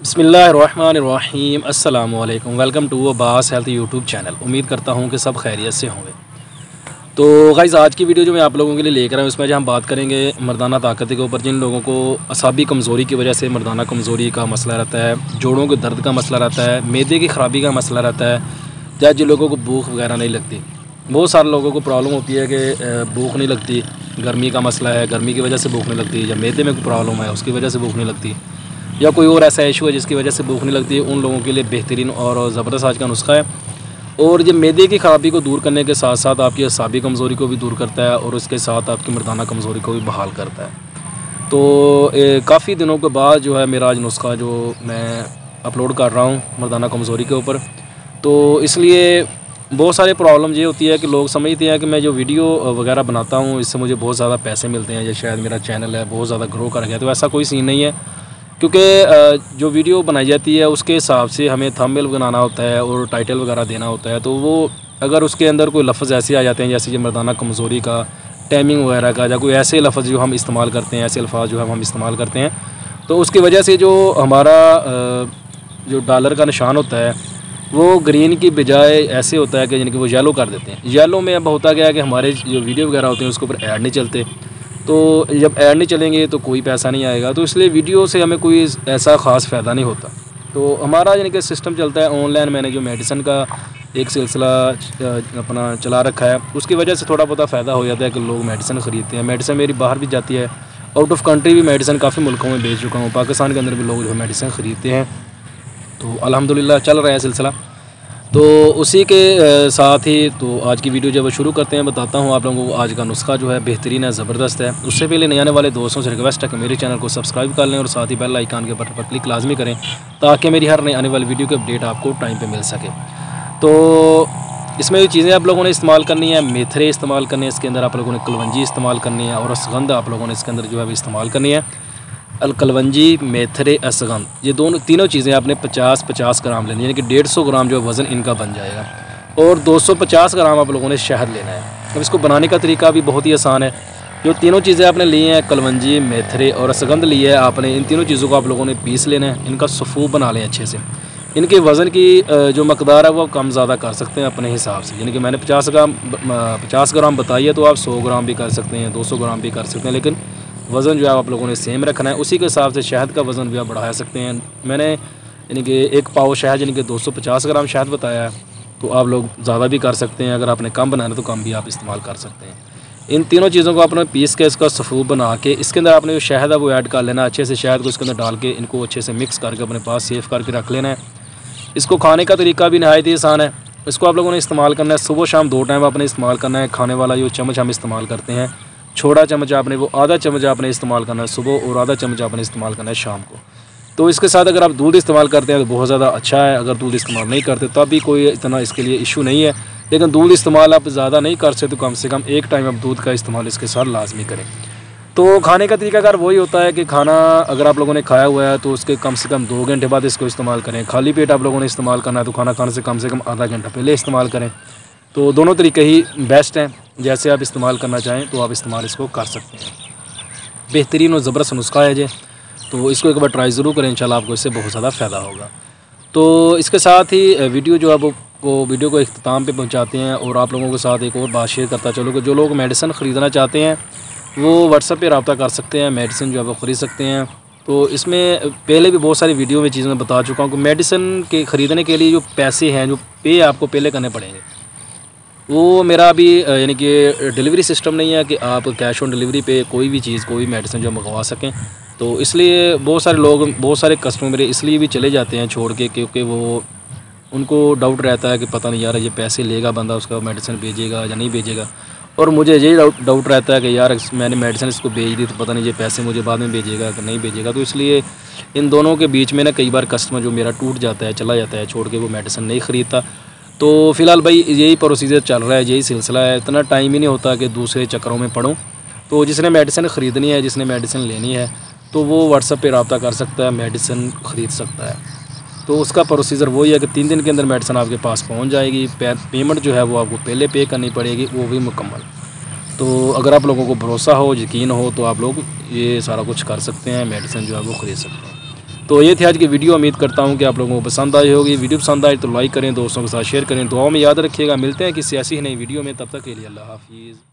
बिस्मिल्लाहिर्रहमानिर्रहीम अस्सलामु अलैकुम। Welcome to Abbas health YouTube channel. उम्मीद करता हूँ कि सब खैरियत से होंगे। तो गाइज़, आज की वीडियो जो मैं आप लोगों के लिए लेकर आया हूँ, उसमें जो हम बात करेंगे मर्दाना ताकत के ऊपर। जिन लोगों को असाबी कमज़ोरी की वजह से मर्दाना कमज़ोरी का मसला रहता है, जोड़ों के दर्द का मसला रहता है, मैदे की ख़राबी का मसला रहता है, या जिन लोगों को भूख वगैरह नहीं लगती। बहुत सारे लोगों को प्रॉब्लम होती है कि भूख नहीं लगती, गर्मी का मसला है, गर्मी की वजह से भूख नहीं लगती, या मैदे में कोई प्रॉब्लम है उसकी वजह से भूख नहीं लगती, या कोई और ऐसा इशू है जिसकी वजह से भूख नहीं लगती है। उन लोगों के लिए बेहतरीन और ज़बरदस्त आज का नुस्खा है। और ये मैदे की ख़राबी को दूर करने के साथ साथ आपकी असाबी कमज़ोरी को भी दूर करता है, और उसके साथ आपकी मर्दाना कमज़ोरी को भी बहाल करता है। तो काफ़ी दिनों के बाद जो है मेरा आज नुस्खा जो मैं अपलोड कर रहा हूँ मर्दाना कमज़ोरी के ऊपर। तो इसलिए बहुत सारे प्रॉब्लम ये होती है कि लोग समझते हैं कि मैं जो वीडियो वगैरह बनाता हूँ इससे मुझे बहुत ज़्यादा पैसे मिलते हैं, या शायद मेरा चैनल है बहुत ज़्यादा ग्रो कर गया। तो ऐसा कोई सीन नहीं है, क्योंकि जो वीडियो बनाई जाती है उसके हिसाब से हमें थंबनेल बनाना होता है और टाइटल वगैरह देना होता है। तो वो अगर उसके अंदर कोई लफ्ज़ ऐसे आ जाते हैं जैसे ये मर्दाना कमज़ोरी का, टाइमिंग वगैरह का, या कोई ऐसे लफ्ज़ जो हम इस्तेमाल करते हैं, ऐसे अल्फाज जो हम इस्तेमाल करते हैं, तो उसकी वजह से जो हमारा जो डॉलर का निशान होता है वो ग्रीन की बजाय ऐसे होता है कि यानी कि वो येलो कर देते हैं। येलो में अब होता क्या है कि हमारे जो वीडियो वगैरह होते हैं उसके ऊपर ऐड नहीं चलते। तो जब ऐड नहीं चलेंगे तो कोई पैसा नहीं आएगा, तो इसलिए वीडियो से हमें कोई ऐसा ख़ास फ़ायदा नहीं होता। तो हमारा यानी कि सिस्टम चलता है ऑनलाइन। मैंने जो मेडिसिन का एक सिलसिला अपना चला रखा है, उसकी वजह से थोड़ा बहुत फ़ायदा हो जाता है कि लोग मेडिसिन ख़रीदते हैं। मेडिसिन मेरी बाहर भी जाती है, आउट ऑफ कंट्री भी मेडिसिन काफ़ी मुल्कों में बेच चुका हूँ। पाकिस्तान के अंदर भी लोग जो है मेडिसिन ख़रीदते हैं। तो अल्हम्दुलिल्लाह चल रहा है सिलसिला। तो उसी के साथ ही तो आज की वीडियो जब शुरू करते हैं, बताता हूँ आप लोगों को आज का नुस्खा जो है बेहतरीन है, ज़बरदस्त है। उससे पहले नए आने वाले दोस्तों से रिक्वेस्ट है कि मेरे चैनल को सब्सक्राइब कर लें और साथ ही बेल आइकन के बटन पर क्लिक लाजमी करें, ताकि मेरी हर नई आने वाली वीडियो की अपडेट आपको टाइम पर मिल सके। तो इसमें जो चीज़ें आप लोगों ने इस्तेमाल करनी है, मेथरे इस्तेमाल करने हैं इसके अंदर, आप लोगों ने कलवंजी इस्तेमाल करनी है, और असगंध आप लोगों ने इसके अंदर जो है इस्तेमाल करनी है। अलकलवंजी, मेथरे, असगंध, ये तीनों चीज़ें आपने 50-50 ग्राम लेनी है, यानी कि 150 ग्राम जो वज़न इनका बन जाएगा। और 250 ग्राम आप लोगों ने शहद लेना है। अब इसको बनाने का तरीका भी बहुत ही आसान है। जो तीनों चीज़ें आपने ली हैं, कलवंजी, मेथरे और असगंध ली है आपने, इन तीनों चीज़ों को आप लोगों ने पीस लेना है। इनका सफ़ूफ बना लें अच्छे से। इनके वज़न की जो मकदार है वो कम ज़्यादा कर सकते हैं अपने हिसाब से, यानी कि मैंने 50 ग्राम बताई है, तो आप 100 ग्राम भी कर सकते हैं, 200 ग्राम भी कर सकते हैं, लेकिन वज़न जो है आप लोगों ने सेम रखना है। उसी के हिसाब से शहद का वज़न भी आप बढ़ा सकते हैं। मैंने यानी कि एक पाव शहद यानी कि 250 ग्राम शहद बताया है, तो आप लोग ज़्यादा भी कर सकते हैं। अगर आपने कम बनाना तो कम भी आप इस्तेमाल कर सकते हैं। इन तीनों चीज़ों को आपने पीस के इसका सफ़ूफ बना के इसके अंदर आपने जो शहद है वो ऐड कर लेना। अच्छे से शहद को इसके अंदर डाल के इनको अच्छे से मिक्स करके अपने पास सेव करके रख लेना है। इसको खाने का तरीका भी नहायत ही आसान है। इसको आप लोगों ने इस्तेमाल करना है सुबह शाम 2 टाइम आपने इस्तेमाल करना है। खाने वाला जो चम्मच हम इस्तेमाल करते हैं, छोटा चम्मच आपने वो आधा चम्मच आपने इस्तेमाल करना है सुबह, और आधा चम्मच आपने इस्तेमाल करना है शाम को। तो इसके साथ अगर आप दूध इस्तेमाल करते हैं तो बहुत ज़्यादा अच्छा है। अगर दूध इस्तेमाल नहीं करते तब भी कोई इतना इसके लिए इशू नहीं है, लेकिन दूध इस्तेमाल आप ज़्यादा नहीं कर सकते तो कम से कम 1 टाइम आप दूध का इस्तेमाल इसके साथ लाजमी करें। तो खाने का तरीका अगर वही होता है कि खाना अगर आप लोगों ने खाया हुआ है तो उसके कम से कम 2 घंटे बाद इसको इस्तेमाल करें। खाली पेट आप लोगों ने इस्तेमाल करना है तो खाना खाने से कम आधा घंटा पहले इस्तेमाल करें। तो दोनों तरीके ही बेस्ट हैं, जैसे आप इस्तेमाल करना चाहें तो आप इस्तेमाल इसको कर सकते हैं। बेहतरीन और ज़बरदस्त नुस्खा है ये, तो इसको एक बार ट्राई ज़रूर करें, इंशाल्लाह आपको इससे बहुत ज़्यादा फ़ायदा होगा। तो इसके साथ ही वीडियो जो है वो वीडियो को इख्तिताम पे पहुंचाते हैं, और आप लोगों के साथ एक और बात शेयर करता चलो कि जो लोग मेडिसिन ख़रीदना चाहते हैं वो व्हाट्सएप पे रब्ता कर सकते हैं, मेडिसिन जो है वो ख़रीद सकते हैं। तो इसमें पहले भी बहुत सारी वीडियो में चीज़ें बता चुका हूँ कि मेडिसिन के ख़रीदने के लिए जो पैसे हैं, जो पे आपको पहले करने पड़ेंगे, वो मेरा अभी यानी कि डिलीवरी सिस्टम नहीं है कि आप कैश ऑन डिलीवरी पे कोई भी चीज़, कोई भी मेडिसिन जो मंगवा सकें। तो इसलिए बहुत सारे लोग, बहुत सारे कस्टमर मेरे इसलिए भी चले जाते हैं छोड़ के, क्योंकि वो उनको डाउट रहता है कि पता नहीं यार ये पैसे लेगा बंदा, उसका मेडिसिन भेजेगा या नहीं भेजेगा। और मुझे यही डाउट रहता है कि यार मैंने मेडिसिन इसको भेज दी तो पता नहीं ये पैसे मुझे बाद में भेजेगा कि नहीं भेजेगा। तो इसलिए इन दोनों के बीच में ना कई बार कस्टमर जो मेरा टूट जाता है, चला जाता है छोड़ के, वो मेडिसिन नहीं ख़रीदता। तो फ़िलहाल भाई यही प्रोसीजर चल रहा है, यही सिलसिला है। इतना टाइम ही नहीं होता कि दूसरे चक्करों में पढ़ूँ। तो जिसने मेडिसिन ख़रीदनी है, जिसने मेडिसिन लेनी है, तो वो व्हाट्सएप पे रब्ता कर सकता है, मेडिसिन ख़रीद सकता है। तो उसका प्रोसीजर वही है कि 3 दिन के अंदर मेडिसिन आपके पास पहुंच जाएगी। पेमेंट जो है वो आपको पहले पे करनी पड़ेगी, वो भी मुकम्मल। तो अगर आप लोगों को भरोसा हो, यकीन हो, तो आप लोग ये सारा कुछ कर सकते हैं, मेडिसिन जो है वो ख़रीद सकते हैं। तो ये थी आज की वीडियो। उम्मीद करता हूँ कि आप लोगों को पसंद आई होगी। वीडियो पसंद आए तो लाइक करें, दोस्तों के साथ शेयर करें, दुआओं में याद रखिएगा। मिलते हैं किसी ऐसी ही नई वीडियो में, तब तक के लिए अल्लाह हाफिज़।